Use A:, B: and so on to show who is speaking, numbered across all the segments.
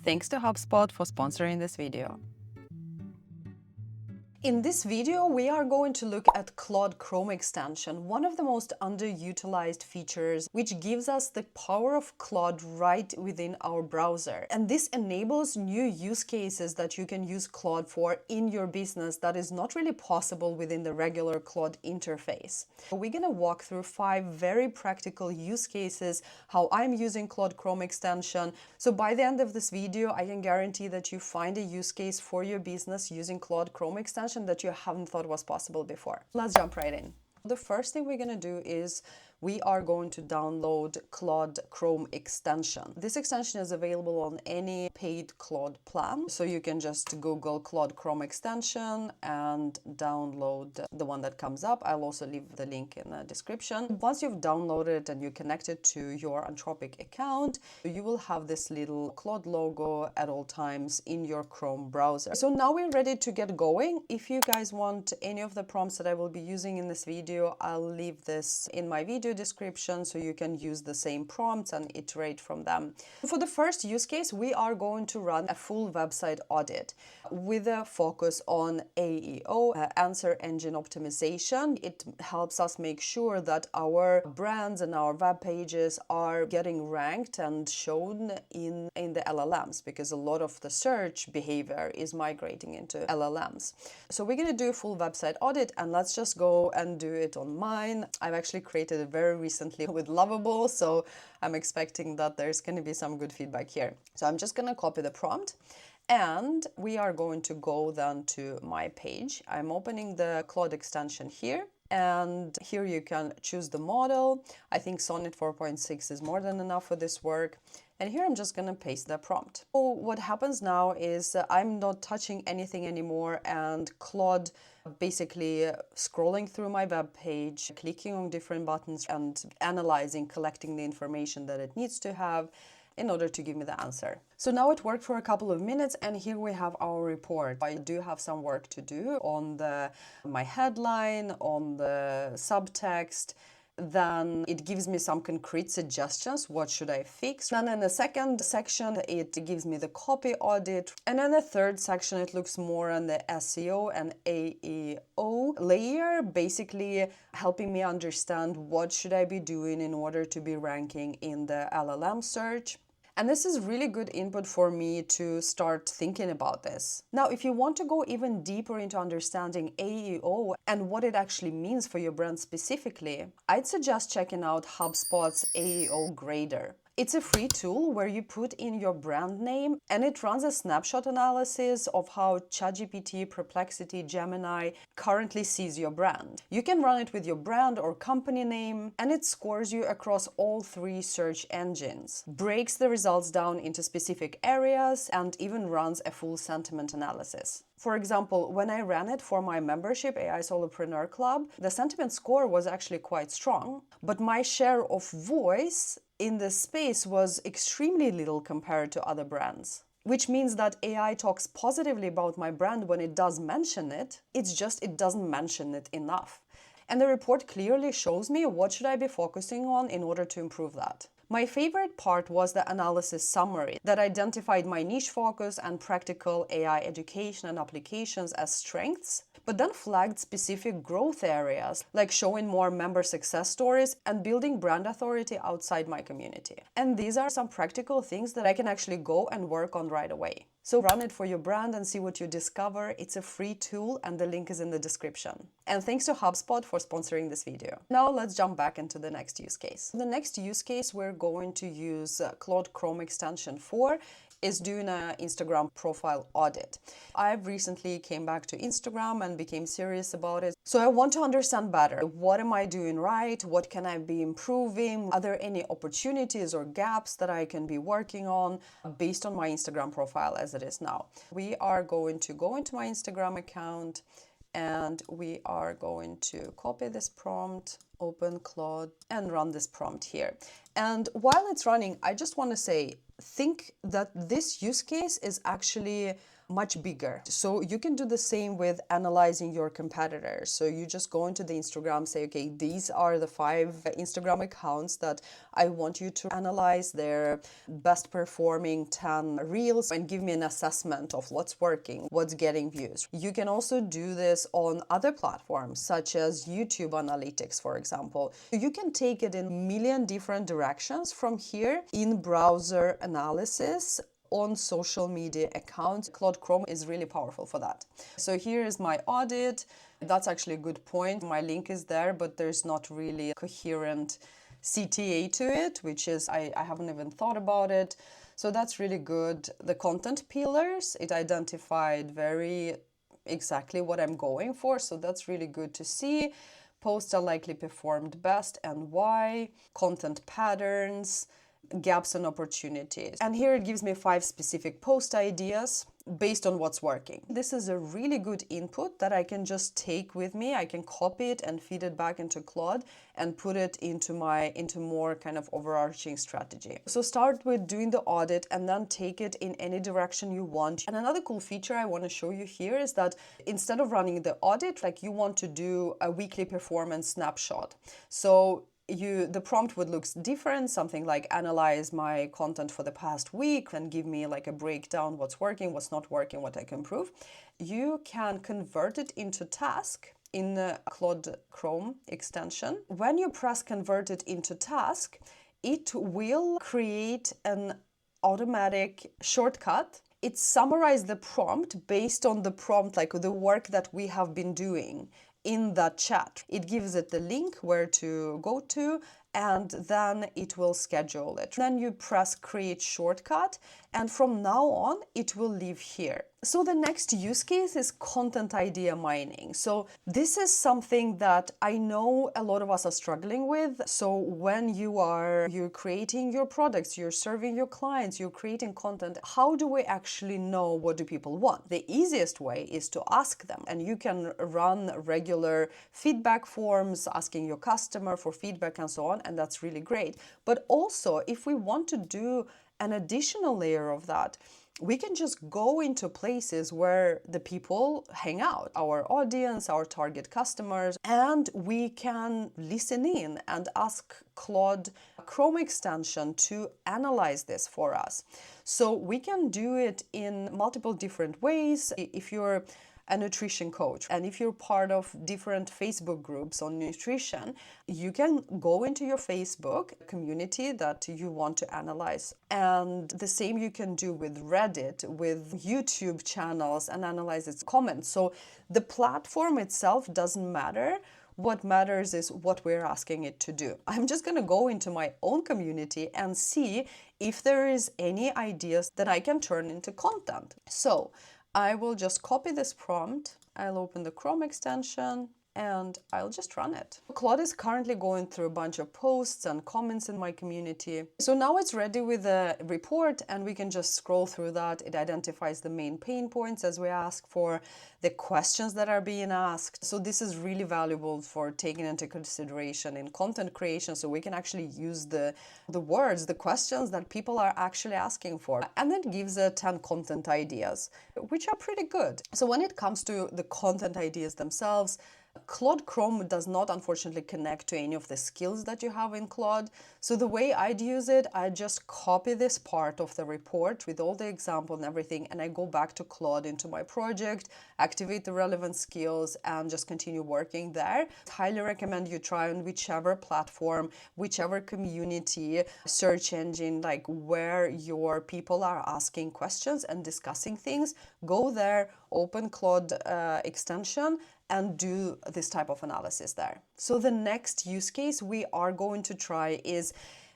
A: Thanks to HubSpot for sponsoring this video.
B: In this video, we are going to look at Claude Chrome extension, one of the most underutilized features, which gives us the power of Claude right within our browser. And this enables new use cases that you can use Claude for in your business that is not really possible within the regular Claude interface. We're going to walk through 5 very practical use cases, how I'm using Claude Chrome extension. So by the end of this video, I can guarantee that you find a use case for your business using Claude Chrome extension that you haven't thought was possible before. Let's jump right in. The first thing we're going to do is we are going to download Claude Chrome extension. This extension is available on any paid Claude plan. So you can just Google Claude Chrome extension and download the one that comes up. I'll also leave the link in the description. Once you've downloaded it and you connect it to your Anthropic account, you will have this little Claude logo at all times in your Chrome browser. So now we're ready to get going. If you guys want any of the prompts that I will be using in this video, I'll leave this in my video description so you can use the same prompts and iterate from them. For the first use case, we are going to run a full website audit with a focus on AEO, answer engine optimization. It helps us make sure that our brands and our web pages are getting ranked and shown in the LLMs, because a lot of the search behavior is migrating into LLMs. So we're going to do a full website audit, and let's just go and do it on mine. I've actually created it very recently with Lovable, so I'm expecting that there's going to be some good feedback here. So I'm just going to copy the prompt, and we are going to go then to my page. I'm opening the Claude extension here, and here you can choose the model. I think Sonnet 4.6 is more than enough for this work. And here I'm just going to paste the prompt. So what happens now is I'm not touching anything anymore, and Claude basically scrolling through my web page, clicking on different buttons and analyzing, collecting the information that it needs to have in order to give me the answer. So now it worked for a couple of minutes, and here we have our report. I do have some work to do on my headline, on the subtext. Then it gives me some concrete suggestions. What should I fix? Then in the second section, it gives me the copy audit. And in the third section, it looks more on the SEO and AEO layer, basically helping me understand what should I be doing in order to be ranking in the LLM search. And this is really good input for me to start thinking about this. Now, if you want to go even deeper into understanding AEO and what it actually means for your brand specifically, I'd suggest checking out HubSpot's AEO Grader. It's a free tool where you put in your brand name, and it runs a snapshot analysis of how ChatGPT, Perplexity, Gemini currently sees your brand. You can run it with your brand or company name, and it scores you across all 3 search engines, breaks the results down into specific areas, and even runs a full sentiment analysis. For example, when I ran it for my membership, AI Solopreneur Club, the sentiment score was actually quite strong, but my share of voice in this space was extremely little compared to other brands. Which means that AI talks positively about my brand when it does mention it, it's just it doesn't mention it enough. And the report clearly shows me what should I be focusing on in order to improve that. My favorite part was the analysis summary that identified my niche focus and practical AI education and applications as strengths, but then flagged specific growth areas, like showing more member success stories and building brand authority outside my community. And these are some practical things that I can actually go and work on right away. So run it for your brand and see what you discover. It's a free tool, and the link is in the description. And thanks to HubSpot for sponsoring this video. Now let's jump back into the next use case. The next use case we're going to use Claude Chrome extension for is doing an Instagram profile audit. I've recently came back to Instagram and became serious about it. So I want to understand better. What am I doing right? What can I be improving? Are there any opportunities or gaps that I can be working on based on my Instagram profile as it is now? We are going to go into my Instagram account, and we are going to copy this prompt, open Claude, and run this prompt here. And while it's running, I just want to say, think that this use case is actually much bigger. So you can do the same with analyzing your competitors. So you just go into the Instagram, say, okay, these are the 5 Instagram accounts that I want you to analyze their best performing 10 reels and give me an assessment of what's working, what's getting views. You can also do this on other platforms such as YouTube Analytics, for example. You can take it in a million different directions from here in browser analysis on social media accounts. Claude Chrome is really powerful for that. So here is my audit. That's actually a good point. My link is there, but there's not really a coherent CTA to it, which is, I haven't even thought about it. So that's really good. The content pillars, it identified very exactly what I'm going for. So that's really good to see. Posts are likely performed best and why, content patterns, gaps and opportunities. And here it gives me 5 specific post ideas based on what's working. This is a really good input that I can just take with me. I can copy it and feed it back into Claude and put it into more kind of overarching strategy. So start with doing the audit and then take it in any direction you want. And another cool feature I want to show you here is that instead of running the audit, like you want to do a weekly performance snapshot. So the prompt would look different, something like analyze my content for the past week and give me like a breakdown, what's working, what's not working, what I can improve. You can convert it into task in the Claude Chrome extension. When you press convert it into task, it will create an automatic shortcut. It summarizes the prompt based on the prompt, like the work that we have been doing in that chat. It gives it the link where to go to, and then it will schedule it. Then you press create shortcut, and from now on it will live here. So the next use case is content idea mining. So this is something that I know a lot of us are struggling with. So when you're creating your products, you're serving your clients, you're creating content, how do we actually know what do people want? The easiest way is to ask them, and you can run regular feedback forms asking your customer for feedback and so on, and that's really great. But also, if we want to do an additional layer of that, we can just go into places where the people hang out, our audience, our target customers, and we can listen in and ask Claude Chrome extension to analyze this for us. So we can do it in multiple different ways. If you're a nutrition coach, and if you're part of different Facebook groups on nutrition, you can go into your Facebook community that you want to analyze. And the same you can do with Reddit, with YouTube channels, and analyze its comments. So the platform itself doesn't matter. What matters is what we're asking it to do. I'm just going to go into my own community and see if there is any ideas that I can turn into content. So I will just copy this prompt. I'll open the Chrome extension and I'll just run it. Claude is currently going through a bunch of posts and comments in my community. So now it's ready with a report, and we can just scroll through that. It identifies the main pain points as we ask for, the questions that are being asked. So this is really valuable for taking into consideration in content creation, so we can actually use the words, the questions that people are actually asking for. And then gives 10 content ideas, which are pretty good. So when it comes to the content ideas themselves, Claude Chrome does not, unfortunately, connect to any of the skills that you have in Claude. So the way I'd use it, I just copy this part of the report with all the example and everything, and I go back to Claude into my project, activate the relevant skills, and just continue working there. I highly recommend you try on whichever platform, whichever community, search engine, like where your people are asking questions and discussing things. Go there, open Claude extension, and do this type of analysis there. So the next use case we are going to try is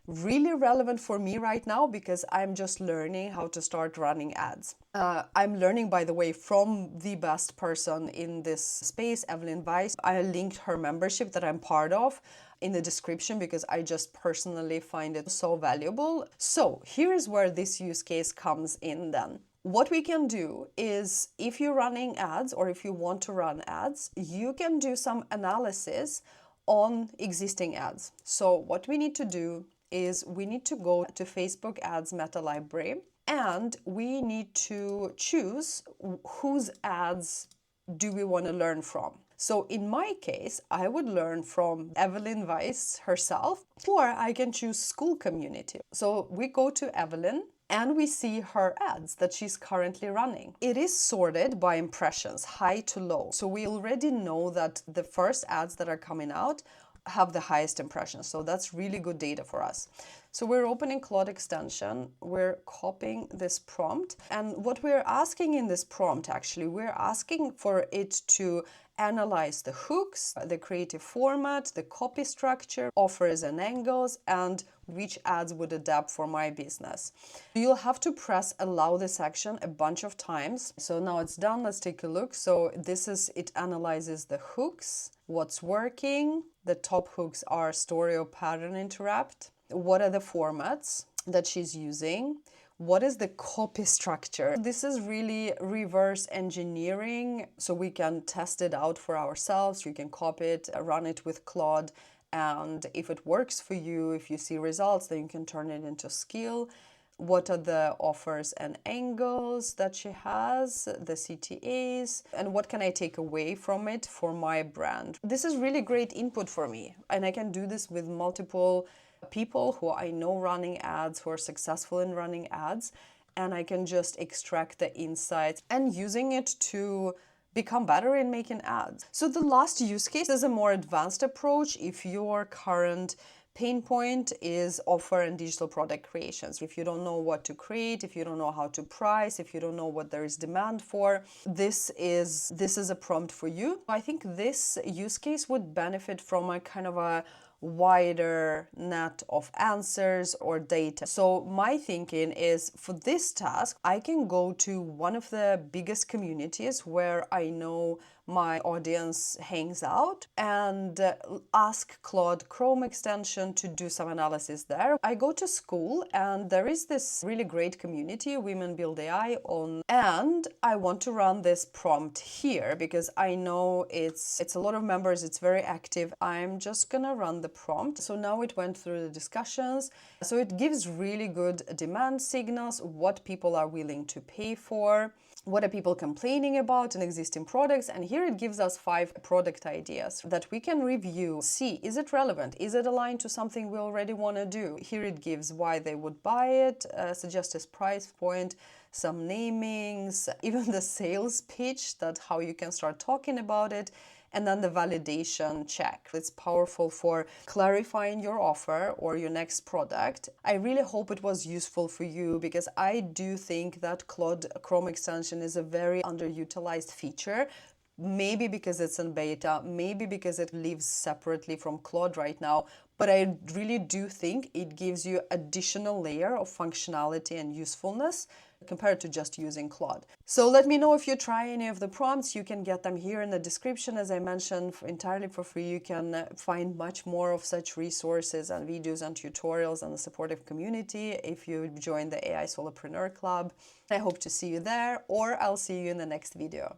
B: really relevant for me right now because I'm just learning how to start running ads. I'm learning, by the way, from the best person in this space, Evelyn Weiss. I linked her membership that I'm part of in the description because I just personally find it so valuable. So here's where this use case comes in then. What we can do is, if you're running ads or if you want to run ads, you can do some analysis on existing ads. So what we need to do is we need to go to Facebook Ads Meta Library, and we need to choose whose ads do we want to learn from. So in my case, I would learn from Evelyn Weiss herself, or I can choose school community. So we go to Evelyn and we see her ads that she's currently running. It is sorted by impressions, high to low. So we already know that the first ads that are coming out have the highest impressions. So that's really good data for us. So we're opening Claude extension, we're copying this prompt. And what we're asking in this prompt, actually, we're asking for it to analyze the hooks, the creative format, the copy structure, offers and angles, and which ads would adapt for my business. You'll have to press allow this action a bunch of times. So now it's done. Let's take a look. So this is, it analyzes the hooks, what's working. The top hooks are story or pattern interrupt. What are the formats that she's using? What is the copy structure? This is really reverse engineering, so we can test it out for ourselves. You can copy it, run it with Claude, and if it works for you, if you see results, then you can turn it into skill. What are the offers and angles that she has, the CTAs, and what can I take away from it for my brand? This is really great input for me, and I can do this with multiple people who I know running ads, who are successful in running ads, and I can just extract the insights and using it to become better in making ads. So the last use case is a more advanced approach if your current pain point is offer and digital product creations. If you don't know what to create, if you don't know how to price, if you don't know what there is demand for, this is a prompt for you. I think this use case would benefit from a kind of a wider net of answers or data. So my thinking is for this task, I can go to one of the biggest communities where I know my audience hangs out and ask Claude Chrome extension to do some analysis there. I go to school and there is this really great community, Women Build AI on, and I want to run this prompt here because I know it's a lot of members, it's very active. I'm just gonna run the prompt. So now it went through the discussions. So it gives really good demand signals, what people are willing to pay for. What are people complaining about in existing products? And here it gives us 5 product ideas that we can review, see, is it relevant? Is it aligned to something we already want to do? Here it gives why they would buy it, suggest a price point, some namings, even the sales pitch, that how you can start talking about it. And then the validation check. It's powerful for clarifying your offer or your next product. I really hope it was useful for you because I do think that Claude Chrome extension is a very underutilized feature. Maybe because it's in beta, maybe because it lives separately from Claude right now, but I really do think it gives you additional layer of functionality and usefulness compared to just using Claude. So let me know if you try any of the prompts. You can get them here in the description. As I mentioned, entirely for free. You can find much more of such resources and videos and tutorials and a supportive community if you join the AI Solopreneur Club. I hope to see you there, or I'll see you in the next video.